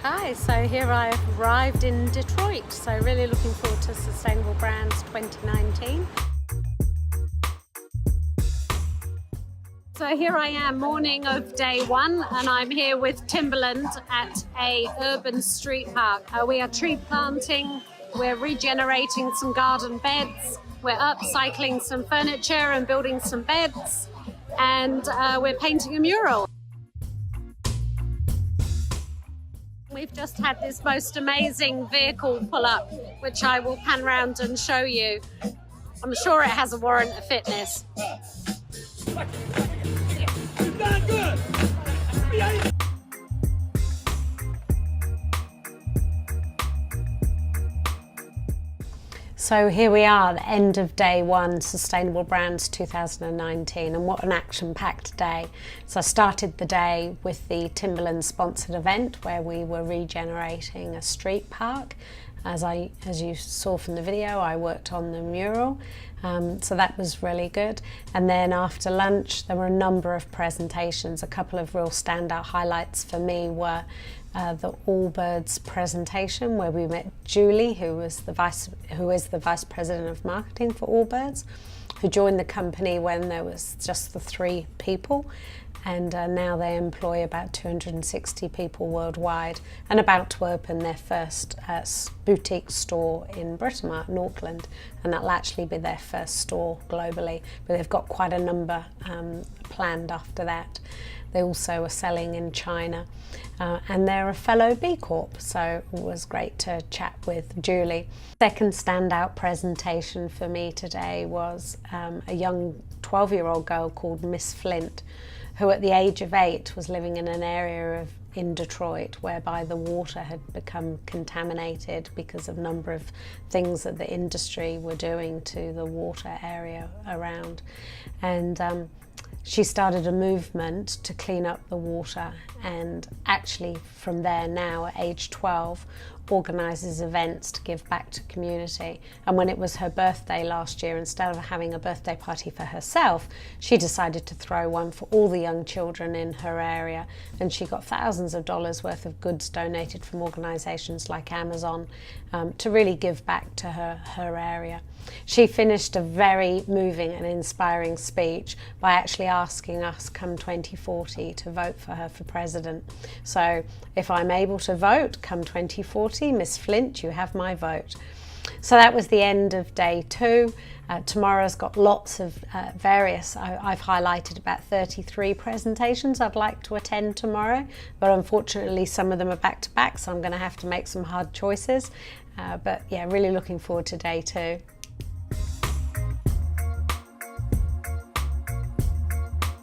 Hi, so here I've arrived in Detroit, so really looking forward to Sustainable Brands 2019. So here I am, morning of day one, and I'm here with Timberland at a urban street park. We are tree planting, we're regenerating some garden beds, we're upcycling some furniture and building some beds, and we're painting a mural. We've just had this most amazing vehicle pull up, which I will pan around and show you. I'm sure it has a warrant of fitness. So here we are, the end of day one, Sustainable Brands 2019, and what an action-packed day. So I started the day with the Timberland sponsored event where we were regenerating a street park. As you saw from the video, I worked on the mural, so that was really good. And then after lunch, there were a number of presentations. A couple of real standout highlights for me were the Allbirds presentation, where we met Julie, who is the vice president of marketing for Allbirds, who joined the company when there was just the 3 people, and now they employ about 260 people worldwide, and about to open their first boutique store in Britomart in Auckland, and that'll actually be their first store globally, but they've got quite a number planned after that. They also are selling in China, and they're a fellow B Corp, so it was great to chat with Julie. Second standout presentation for me today was a young 12-year-old girl called Miss Flint, who at the age of 8 was living in an area in Detroit whereby the water had become contaminated because of a number of things that the industry were doing to the water area around. And she started a movement to clean up the water, and actually from there now at age 12 organises events to give back to community. And when it was her birthday last year, instead of having a birthday party for herself, she decided to throw one for all the young children in her area, and she got thousands of dollars worth of goods donated from organisations like Amazon to really give back to her area. She finished a very moving and inspiring speech by actually asking us come 2040 to vote for her for president. So if I'm able to vote come 2040, Miss Flint, you have my vote. So that was the end of day 2. Tomorrow's got lots of various, I've highlighted about 33 presentations I'd like to attend tomorrow, but unfortunately some of them are back to back, so I'm going to have to make some hard choices. But yeah, really looking forward to day 2.